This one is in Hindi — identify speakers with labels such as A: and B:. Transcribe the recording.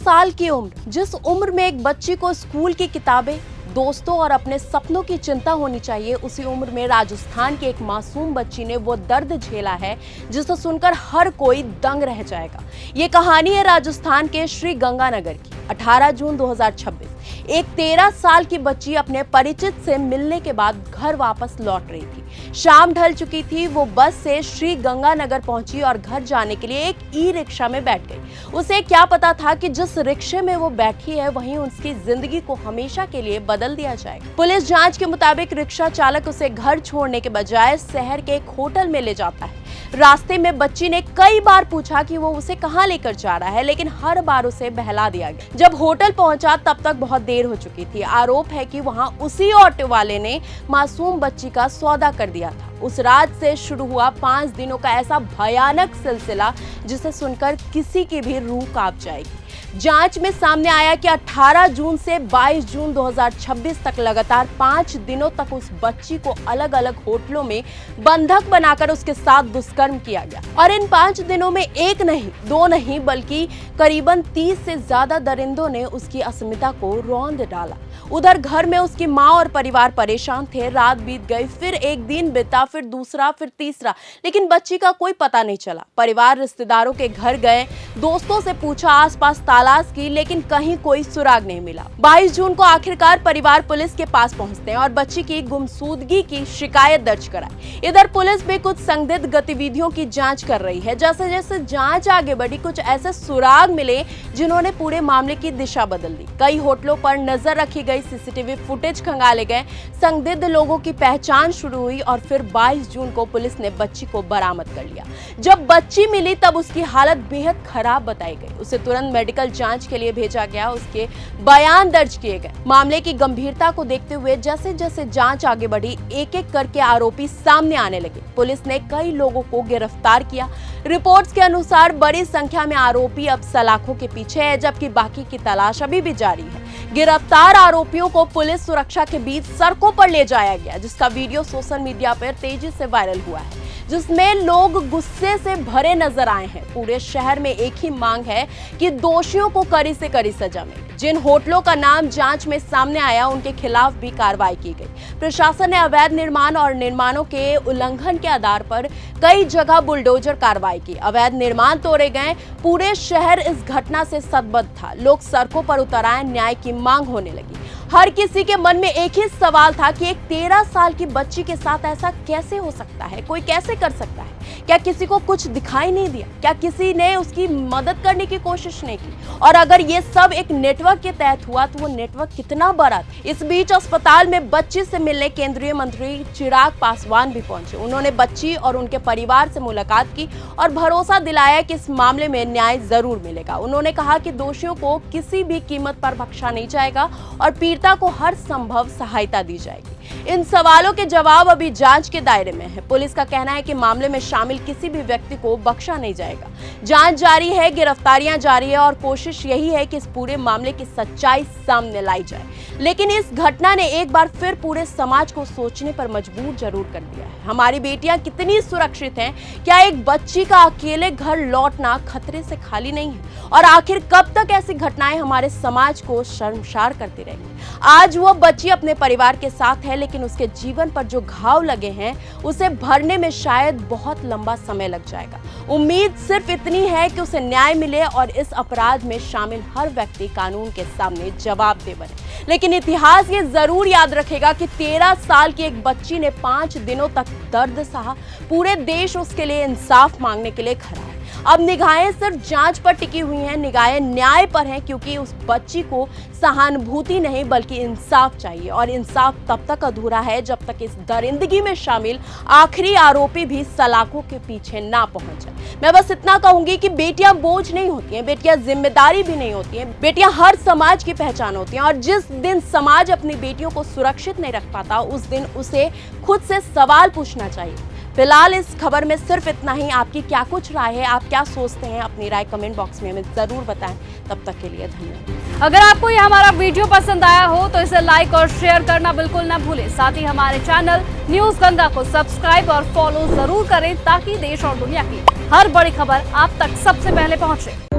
A: साल की उम्र, जिस उम्र में एक बच्ची को स्कूल की किताबें, दोस्तों और अपने सपनों की चिंता होनी चाहिए, उसी उम्र में राजस्थान की एक मासूम बच्ची ने वो दर्द झेला है जिसे सुनकर हर कोई दंग रह जाएगा। ये कहानी है राजस्थान के श्री गंगानगर की। 18 जून 2026 एक 13 साल की बच्ची अपने परिचित से मिलने के बाद घर वापस लौट रही थी। शाम ढल चुकी थी। वो बस से श्री गंगानगर पहुंची और घर जाने के लिए एक ई रिक्शा में बैठ गई। उसे क्या पता था कि जिस रिक्शे में वो बैठी है वहीं उसकी जिंदगी को हमेशा के लिए बदल दिया जाएगा। पुलिस जांच के मुताबिक रिक्शा चालक उसे घर छोड़ने के बजाय शहर के एक होटल में ले जाता है। रास्ते में बच्ची ने कई बार पूछा कि वो उसे कहां लेकर जा रहा है, लेकिन हर बार उसे बहला दिया गया। जब होटल पहुंचा तब तक बहुत देर हो चुकी थी। आरोप है कि वहां उसी ऑटो वाले ने मासूम बच्ची का सौदा कर दिया था। उस रात से शुरू हुआ 5 दिनों का ऐसा भयानक सिलसिला जिसे सुनकर किसी की भी रूह कांप जाएगी। जांच में सामने आया कि 18 जून से 22 जून 2026 तक लगातार 5 दिनों तक उस बच्ची को अलग अलग होटलों में बंधक बनाकर उसके साथ दुष्कर्म किया गया। और इन 5 दिनों में एक नहीं, दो नहीं, बल्कि करीबन 30 से ज्यादा दरिंदों ने उसकी अस्मिता को रौंद डाला। उधर घर में उसकी माँ और परिवार परेशान थे। रात बीत गई, फिर एक दिन बीता, फिर दूसरा, फिर तीसरा, लेकिन बच्ची का कोई पता नहीं चला। परिवार रिश्तेदारों के घर गए, दोस्तों से पूछा, आसपास तलाश की, लेकिन कहीं कोई सुराग नहीं मिला। 22 जून को आखिरकार परिवार पुलिस के पास पहुंचते हैं और बच्ची की गुमशुदगी की शिकायत दर्ज कराई। इधर पुलिस भी कुछ संदिग्ध गतिविधियों की जांच कर रही है। जैसे जैसे जांच आगे बढ़ी, कुछ ऐसे सुराग मिले जिन्होंने पूरे मामले की दिशा बदल दी। कई होटलों पर नजर रखी गई, सीसीटीवी फुटेज खंगाले गए, संदिग्ध लोगों की पहचान शुरू हुई और फिर 22 जून को पुलिस ने बच्ची को बरामद कर लिया। जब बच्ची मिली तब उसकी हालत बेहद खराब बताई गई। उसे तुरंत मेडिकल जांच के लिए भेजा गया। उसके बयान दर्ज किए गए। मामले की गंभीरता को देखते हुए जैसे जैसे जांच आगे बढ़ी, एक एक करके आरोपी सामने आने लगे। पुलिस ने कई लोगों को गिरफ्तार किया। रिपोर्ट्स के अनुसार बड़ी संख्या में आरोपी अब सलाखों के पीछे है, जबकि बाकी की तलाश अभी भी जारी है। गिरफ्तार आरोपियों को पुलिस सुरक्षा के बीच सड़कों पर ले जाया गया, जिसका वीडियो सोशल मीडिया पर तेजी से वायरल हुआ है, जिसमें लोग गुस्से से भरे नजर आए हैं। पूरे शहर में एक ही मांग है कि दोषियों को कड़ी से कड़ी सजा मिले। जिन होटलों का नाम जांच में सामने आया, उनके खिलाफ भी कार्रवाई की गई। प्रशासन ने अवैध निर्माण और निर्माणों के उल्लंघन के आधार पर कई जगह बुलडोजर कार्रवाई की। अवैध निर्माण तोड़े गए। पूरे शहर इस घटना से सतबद्ध था। लोग सड़कों पर उतर आए, न्याय की मांग होने लगी। हर किसी के मन में एक ही सवाल था कि एक 13 साल की बच्ची के साथ ऐसा कैसे हो सकता है? कोई कैसे कर सकता है? क्या किसी को कुछ दिखाई नहीं दिया? क्या किसी ने उसकी मदद करने की कोशिश नहीं की? और अगर ये सब एक नेटवर्क के तहत हुआ तो वो नेटवर्क कितना बड़ा था? इस बीच अस्पताल में बच्ची से मिलने केंद्रीय मंत्री चिराग पासवान भी पहुंचे। उन्होंने बच्ची और उनके परिवार से मुलाकात की और भरोसा दिलाया कि इस मामले में न्याय जरूर मिलेगा। उन्होंने कहा कि दोषियों को किसी भी कीमत पर बख्शा नहीं जाएगा और पीड़िता को हर संभव सहायता दी जाएगी। इन सवालों के जवाब अभी जांच के दायरे में है। पुलिस का कहना है कि मामले में शामिल किसी भी व्यक्ति को बख्शा नहीं जाएगा। जांच जारी है, गिरफ्तारियां जारी है और कोशिश यही है कि इस पूरे मामले की सच्चाई सामने लाई जाए। लेकिन इस घटना ने एक बार फिर पूरे समाज को सोचने पर मजबूर जरूर कर दिया है। हमारी बेटियां कितनी सुरक्षित हैं? क्या एक बच्ची का अकेले घर लौटना खतरे से खाली नहीं है? और आखिर कब तक ऐसी घटनाएं हमारे समाज को शर्मसार करती रहेंगी? आज वो बच्ची अपने परिवार के साथ है, लेकिन उसके जीवन पर जो घाव लगे हैं उसे भरने में शायद बहुत लंबा समय लग जाएगा। उम्मीद सिर्फ इतनी है कि उसे न्याय मिले और इस अपराध में शामिल हर व्यक्ति कानून के सामने जवाबदेह बने। लेकिन इतिहास ये जरूर याद रखेगा कि 13 साल की एक बच्ची ने 5 दिनों तक दर्द सहा। पूरे देश उसके लिए इंसाफ मांगने के लिए खड़ा है। अब निगाहें सिर्फ जांच पर टिकी हुई हैं, निगाहें न्याय पर हैं, क्योंकि उस बच्ची को सहानुभूति नहीं बल्कि इंसाफ चाहिए। और इंसाफ तब तक अधूरा है जब तक इस दरिंदगी में शामिल आखिरी आरोपी भी सलाखों के पीछे ना पहुंच जाए। मैं बस इतना कहूंगी कि बेटियां बोझ नहीं होती हैं, बेटियां जिम्मेदारी भी नहीं होती हैं, बेटियां हर समाज की पहचान होती हैं। और जिस दिन समाज अपनी बेटियों को सुरक्षित नहीं रख पाता, उस दिन उसे खुद से सवाल पूछना चाहिए। फिलहाल इस खबर में सिर्फ इतना ही। आपकी क्या कुछ राय है? आप क्या सोचते हैं? अपनी राय कमेंट बॉक्स में हमें जरूर बताएं। तब तक के लिए धन्यवाद।
B: अगर आपको ये हमारा वीडियो पसंद आया हो तो इसे लाइक और शेयर करना बिल्कुल ना भूलें। साथ ही हमारे चैनल न्यूज गंगा को सब्सक्राइब और फॉलो जरूर करें, ताकि देश और दुनिया की हर बड़ी खबर आप तक सबसे पहले पहुंचे।